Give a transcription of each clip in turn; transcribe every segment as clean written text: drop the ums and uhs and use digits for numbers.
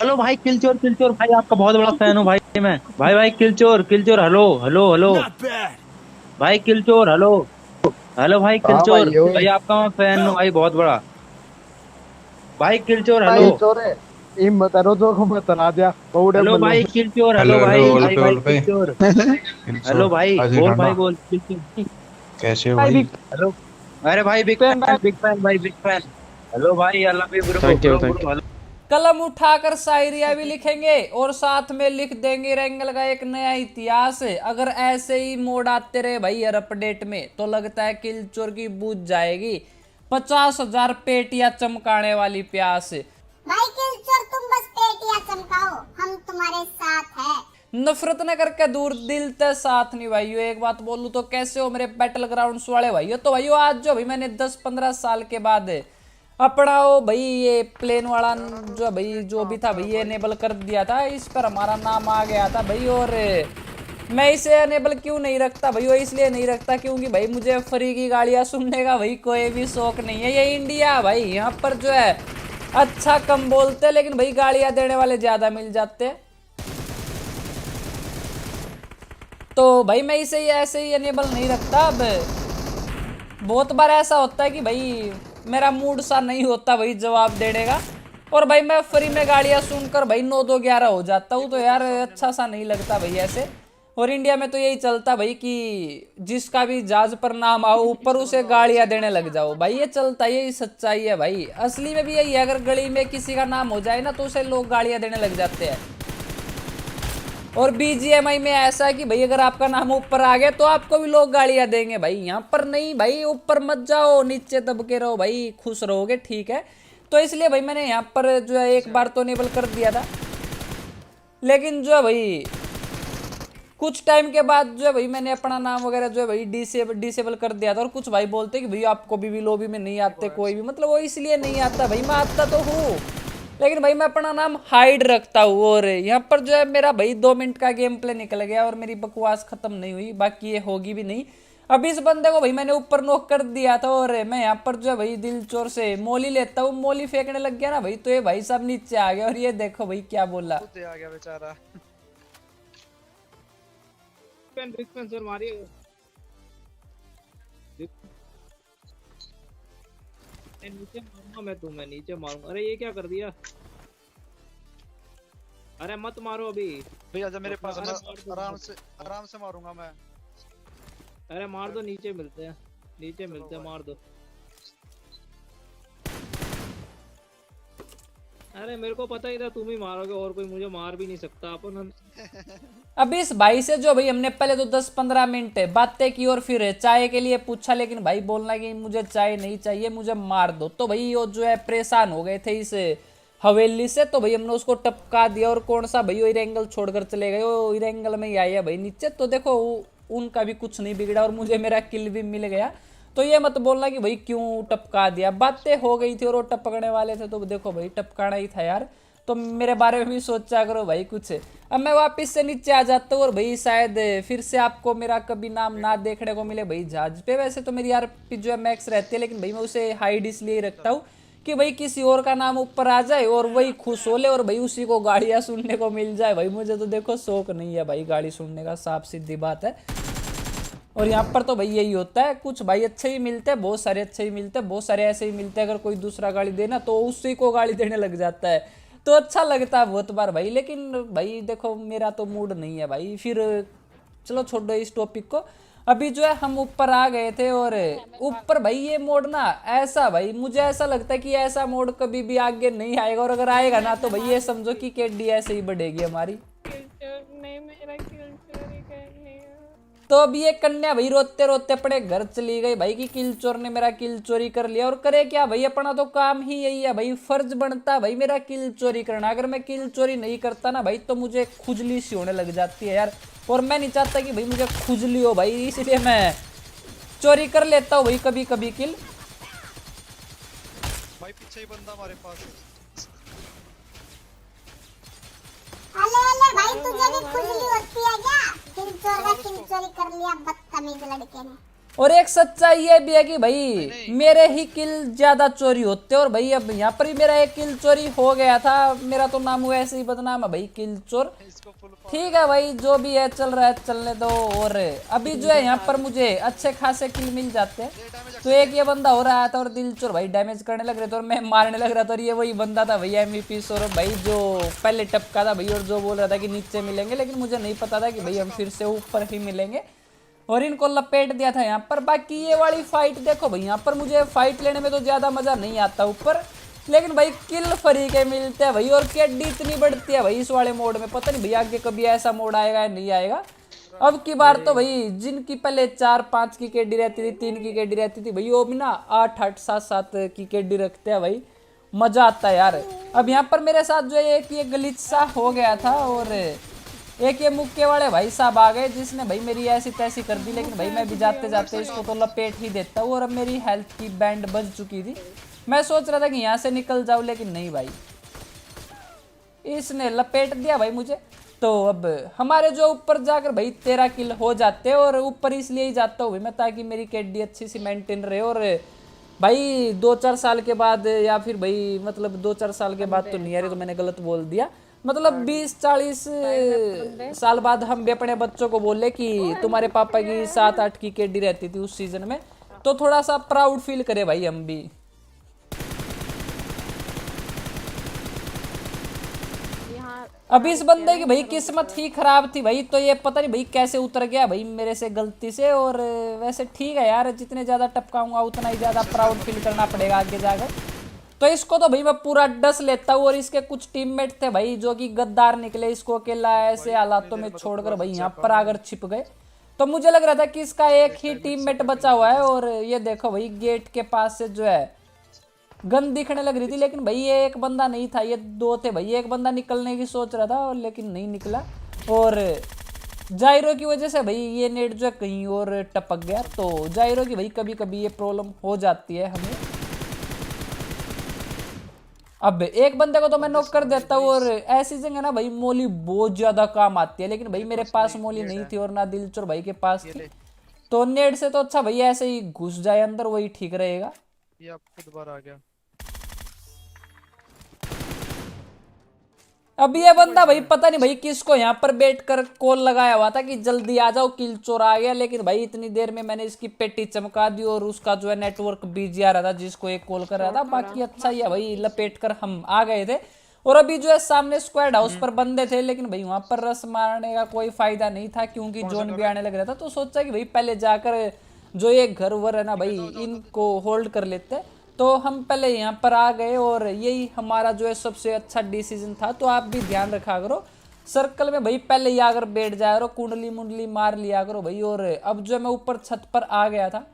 Hello भाई, किलचोर भाई, आपका बहुत बड़ा फैन हूँ भाई मैं। भाई भाई, किलचोर किलचोर, हेलो हेलो हेलो। भाई किलचोर, हेलो। हेलो भाई हाँ किलचोर भाई ओए। भाई, आपका मैं फैन हूँ भाई, बहुत बड़ा। भाई किलचोर, हेलो। भाई चोरे हिम्मत है रोजो को मत हरा दिया बउड़े हेलो मल्लो। भाई किलचोर, हेलो हेलो हेलो भाई, बोल भाई पे भाई बोल पे। किलचोर। हेलो किलचोर भाई, हाजी बोल टांडा। भाई बोल, किलचोर। कैसे हो भाई भाई? Big hello. अरे भाई, बिग फैन फैन भाई। बिग फैन भाई, बिग फैन। हेलो भाई, I love you bro thank you bro thank bro, you. Hello. कलम उठाकर शायरिया भी लिखेंगे और साथ में लिख देंगे रेंगल का एक नया इतिहास। अगर ऐसे ही मोड आते रहे भाई हर अपडेट में तो लगता है किलचोर की बूझ जाएगी 50,000 पेटियां चमकाने वाली प्यास। भाई किलचोर तुम बस पेटियां चमकाओ, हम तुम्हारे साथ है। नफरत न करके दूर दिल ते साथ नहीं भाइयों। एक बात बोलूं तो कैसे हो मेरे बैटल ग्राउंड्स वाले भाइयों। तो भाइयों आज जो भाई मैंने 10-15 साल के बाद अपना वो भाई ये प्लेन वाला जो भाई जो भी था भाई ये इनेबल कर दिया था, इस पर हमारा नाम आ गया था भाई। और मैं इसे इनेबल क्यों नहीं रखता भाई, वो इसलिए नहीं रखता क्योंकि भाई मुझे फ्री की गाड़ियां सुनने का भाई कोई भी शौक नहीं है। ये इंडिया भाई, यहाँ पर जो है अच्छा कम बोलते हैं लेकिन भाई गाड़ियां देने वाले ज्यादा मिल जाते हैं। तो भाई मैं इसे ऐसे ही इनेबल नहीं रखता। अब बहुत बार ऐसा होता है कि भाई मेरा मूड सा नहीं होता भाई जवाब देने का, और भाई मैं फ्री में गाड़ियां सुनकर भाई 9-2-11 हो जाता हूँ, तो यार अच्छा सा नहीं लगता भाई ऐसे। और इंडिया में तो यही चलता भाई कि जिसका भी जहाज पर नाम आओ ऊपर उसे गाड़ियां देने लग जाओ भाई, ये चलता है, यही सच्चाई है भाई। असली में भी यही है, अगर गली में किसी का नाम हो जाए ना तो उसे लोग गाड़ियां देने लग जाते हैं। और बीजीएमआई में ऐसा है कि भाई अगर आपका नाम ऊपर आ गया तो आपको भी लोग गालियां देंगे भाई। यहाँ पर नहीं भाई, ऊपर मत जाओ, नीचे दब के रहो भाई, खुश रहोगे ठीक है। तो इसलिए भाई मैंने यहाँ पर जो है एक बार तो इनेबल कर दिया था, लेकिन जो है भाई कुछ टाइम के बाद जो है भाई मैंने अपना नाम वगैरह जो है भाई डिसेबल कर दिया था। और कुछ भाई बोलते कि भाई आपको भी लॉबी में नहीं आते कोई भी, मतलब वो इसलिए नहीं आता भाई, मैं आता तो हूँ लेकिन भाई मैं अपना नाम हाइड रखता हूँ। और यहाँ पर जो है मेरा भाई 2 मिनट का गेम प्ले निकल गया और मेरी बकवास खत्म नहीं हुई, बाकी ये होगी भी नहीं। अब इस बंदे को भाई मैंने ऊपर नॉक कर दिया था और मैं यहाँ पर जो है भाई दिल चोर से मोली लेता हूँ, मोली फेंकने लग गया ना भाई, तो ये भाई सब नीचे आ गया। और ये देखो भाई क्या बोला। खुद आ गया बेचारा। पेन बिग पेन सर मारिए। नीचे मारूंगा मैं, तुम्हें नीचे मारूंगा। अरे ये क्या कर दिया? अरे मत मारो अभी। भैया जब मेरे पास अरे मैं मार दो, आराम से मारूंगा मैं। अरे मार दो, नीचे मिलते हैं, नीचे चलो मिलते हैं, भाई। मार दो। अरे मेरे को पता ही था तुम ही मारोगे, और कोई मुझे मार भी नहीं सकता। अपन अब इस भाई से जो भाई हमने पहले तो 10-15 मिनट बातें की और फिर चाय के लिए पूछा, लेकिन भाई बोलना कि मुझे चाय नहीं चाहिए, मुझे मार दो। तो भाई वो जो है परेशान हो गए थे इस हवेली से, तो भाई हमने उसको टपका दिया। और कौन सा भाई वो इरेंगल छोड़कर चले गए, वो इरेंगल में ही आए है भाई नीचे। तो देखो उनका भी कुछ नहीं बिगड़ा और मुझे मेरा किल भी मिल गया। तो ये मत बोलना कि भाई क्यों टपका दिया, बातें हो गई थी और वो टपकने वाले थे, तो देखो भाई टपकाना ही था यार। तो मेरे बारे में भी सोचा करो भाई कुछ। अब मैं वापस से नीचे आ जाता हूँ और भाई शायद फिर से आपको मेरा कभी नाम ना देखने को मिले भाई जहाज पे। वैसे तो मेरी आरपी जो है मैक्स रहती है, लेकिन भाई मैं उसे हाइड इसलिए रखता हूँ कि भाई किसी और का नाम ऊपर आ जाए और वही खुश हो ले और भाई उसी को गाड़ियाँ सुनने को मिल जाए। भाई मुझे तो देखो शौक नहीं है भाई गाड़ी सुनने का, साफ सीधी बात है। और यहाँ पर तो भाई यही होता है, कुछ भाई अच्छे ही मिलते हैं, बहुत सारे अच्छे ही मिलते हैं, बहुत सारे ऐसे ही मिलते हैं अगर कोई दूसरा गाड़ी देना तो उसी को गाड़ी देने लग जाता है, तो अच्छा लगता है बहुत बार भाई। लेकिन भाई देखो मेरा तो मूड नहीं है भाई फिर। चलो छोड़ो इस टॉपिक को। अभी जो है हम ऊपर आ गए थे और ऊपर भाई ये मोड ना ऐसा भाई मुझे ऐसा लगता है कि ऐसा मोड कभी भी आगे नहीं आएगा, और अगर आएगा ना तो भाई ये समझो कि केडी ऐसे ही बढ़ेगी हमारी। नहीं मेरा किल चोरी कर लिया। तो अब ये कन्या भाई रोते रोते अपने घर चली गई भाई कि किल चोर ने मेरा किल चोरी कर लिया। और करे क्या भाई, अपना तो काम ही यही है भाई, फर्ज बनता है भाई मेरा किल चोरी करना। अगर मैं किल चोरी नहीं करता ना भाई तो मुझे खुजली सी होने लग जाती है यार, और मैं नहीं चाहता कि भाई मुझे खुजली हो भाई, इसलिए मैं चोरी कर लेता हूँ भाई कभी कभी किल। भाई पीछे ही बंदा हमारे पास। अले अले भाई तुझे भी खुजली होती है क्या? किलचोर का किल चोरी कर लिया बदतमीज लड़के ने। और एक सच्चाई ये भी है कि भाई मेरे ही किल ज्यादा चोरी होते और भाई अब यहाँ पर भी मेरा एक किल चोरी हो गया था। मेरा तो नाम हुआ ऐसे ही बदनाम है भाई, किल चोर। इसको फुल ठीक है भाई, जो भी है चल रहा है, चलने दो। और अभी जो है यहाँ पर मुझे अच्छे खासे किल मिल जाते हैं। तो एक ये बंदा हो रहा था और दिल चोर भाई डैमेज करने लग रहे थे और मैं मारने लग रहा था। और ये वही बंदा था भैया MVP सौरभ भाई, जो पहले टपका था भाई और जो बोल रहा था कि नीचे मिलेंगे, लेकिन मुझे नहीं पता था कि भाई हम फिर से ऊपर ही मिलेंगे। और इनको लपेट दिया था यहाँ पर। बाकी ये वाली फाइट देखो भाई, यहाँ पर मुझे फाइट लेने में तो ज्यादा मजा नहीं आता ऊपर, लेकिन भाई किल फ्री के मिलते हैं भाई। और केडी इतनी बढ़ती है भाई इस वाले मोड में, पता नहीं भैया आगे कभी ऐसा मोड आएगा या नहीं आएगा। अब की बार तो भाई जिनकी पहले 4-5 की केडी रहती थी, 3 की केडी रहती थी भाई, वो भी ना 8-8, 7-7 की केडी रखते हैं भाई, मजा आता है यार। अब यहाँ पर मेरे साथ जो है कि ये ग्लिच सा हो गया था और एक ये मुक्के वाले भाई साहब आ गए जिसने भाई मेरी ऐसी तैसी कर दी। लेकिन भाई मैं भी जाते जाते इसको तो लपेट ही देता हूँ। और अब मेरी हेल्थ की बैंड बज चुकी थी। मैं सोच रहा था कि यहाँ से निकल जाऊँ, लेकिन नहीं भाई, इसने लपेट दिया भाई मुझे। तो अब हमारे जो ऊपर जाकर भाई 13 किल हो जाते हैं। और ऊपर इसलिए ही जाता हूँ भाई मैं, ताकि मेरी केडी अच्छी सी मेंटेन रहे। और भाई 2-4 साल के बाद, या फिर भाई मतलब 2-4 साल के बाद तो नहीं, यार तो मैंने गलत बोल दिया, मतलब 20-40 साल बाद हम भी अपने बच्चों को बोले कि तुम्हारे पापा की 7-8 की केडी रहती थी उस सीजन में, तो थोड़ा सा प्राउड फील करे भाई हम भी। अब इस बंदे की भाई किस्मत ही खराब थी भाई, तो ये पता नहीं भाई कैसे उतर गया भाई मेरे से गलती से। और वैसे ठीक है यार, जितने ज्यादा टपकाऊंगा उतना ही ज्यादा प्राउड फील करना पड़ेगा आगे जाकर। तो इसको तो भाई मैं पूरा डस लेता हूँ। और इसके कुछ टीममेट थे भाई जो कि गद्दार निकले, इसको अकेला ऐसे हालातों में छोड़कर भाई यहाँ पर आकर छिप गए। तो मुझे लग रहा था कि इसका एक ही टीममेट बचा हुआ है। और ये देखो भाई गेट के पास से जो है गन दिखने लग रही थी, लेकिन भाई ये एक बंदा नहीं था, ये 2 थे भाई। एक बंदा निकलने की सोच रहा था और लेकिन नहीं निकला। और जायरो की वजह से भाई ये नेट जो है कहीं और टपक गया। तो जायरो की भाई कभी कभी ये प्रॉब्लम हो जाती है हमें। अब एक बंदे को तो मैं नॉक कर देता हूँ। और ऐसी जगह ना भाई मोली बहुत ज्यादा काम आती है, लेकिन भाई मेरे पास मोली नहीं थी और ना दिलचोर भाई के पास थी। तो नेट से तो अच्छा भाई ऐसे ही घुस जाए अंदर, वही ठीक रहेगा। ये आप खुद बार आ गया। अब ये बंदा भाई पता नहीं भाई किसको यहाँ पर बैठ कर कॉल लगाया हुआ था कि जल्दी आ जाओ किल चोर आ गया। लेकिन भाई इतनी देर में मैंने इसकी पेटी चमका दी और उसका जो है नेटवर्क बिजी आ रहा था जिसको एक कॉल कर रहा था। बाकी अच्छा ही है भाई, लपेट कर हम आ गए थे। और अभी जो है सामने स्क्वाड हाउस पर बंदे थे, लेकिन भाई वहां पर रस मारने का कोई फायदा नहीं था क्योंकि जोन भी आने लग रहा था। तो सोचा कि भाई पहले जाकर जो ये घर वर है ना भाई इनको होल्ड कर लेते। तो हम पहले यहाँ पर आ गए और यही हमारा जो है सबसे अच्छा डिसीजन था। तो आप भी ध्यान रखा करो, सर्कल में भाई पहले ही आकर बैठ जाया करो, कुंडली मुंडली मार लिया करो भाई। और अब जो मैं ऊपर छत पर आ गया था।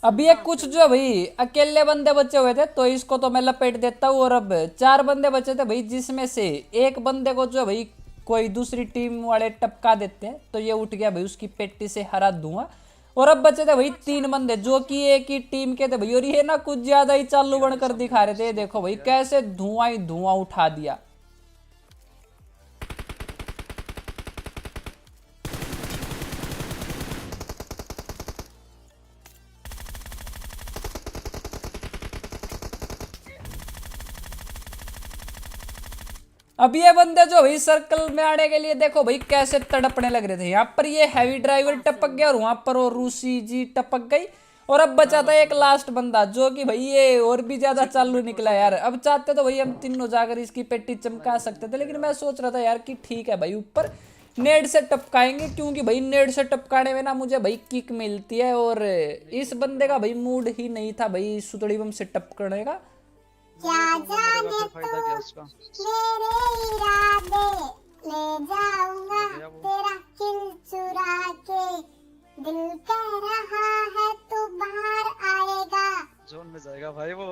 अभी एक कुछ जो है भाई अकेले बंदे बचे हुए थे, तो इसको तो मैं लपेट देता हूँ। और अब 4 बंदे बचे थे भाई, जिसमें से एक बंदे को जो है भाई कोई दूसरी टीम वाले टपका देते हैं, तो ये उठ गया भाई उसकी पेटी से हरा धुआं। और अब बचे थे भाई 3 बंदे जो कि एक ही टीम के थे भाई। और ये ना कुछ ज्यादा ही चालू बनकर दिखा रहे थे, देखो भाई कैसे धुआं ही धुआं उठा दिया। अब ये बंदे जो भाई सर्कल में आने के लिए देखो भाई कैसे तड़पने लग रहे थे। यहाँ पर ये हैवी ड्राइवर टपक गया और वहां पर वो रूसी जी टपक गई। और अब बचा था एक लास्ट बंदा जो कि भाई ये और भी ज्यादा चालू निकला यार। अब चाहते तो भाई हम तीनों जाकर इसकी पेटी चमका सकते थे, लेकिन मैं सोच रहा था यार कि ठीक है भाई ऊपर नेट से टपकाएंगे, क्योंकि भाई नेट से टपकाने में ना मुझे भाई किक मिलती है। और इस बंदे का भाई मूड ही नहीं था भाई सुतड़ी बम से टपकने का। क्या जाने तू मेरे इरादे, ले जाऊंगा तेरा किल चुरा के, दिल कह रहा है तू बाहर आएगा। जोन में जाएगा भाई वो।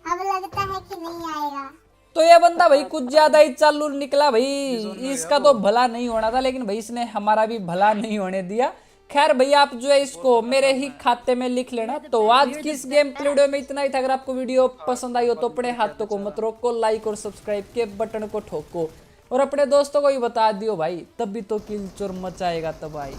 अब लगता है कि नहीं आएगा। तो ये बंदा भाई कुछ ज्यादा ही चालू निकला भाई, इसका तो भला नहीं होना था, लेकिन भाई इसने हमारा भी भला नहीं होने दिया। खैर भैया आप जो है इसको मेरे ही खाते में लिख लेना। तो आज की इस गेम प्ले वीडियो में इतना ही था। अगर आपको वीडियो पसंद आई हो तो अपने हाथों को मत रोको, लाइक और सब्सक्राइब के बटन को ठोको और अपने दोस्तों को भी बता दियो भाई, तभी तो किल चोर मचाएगा तबाही।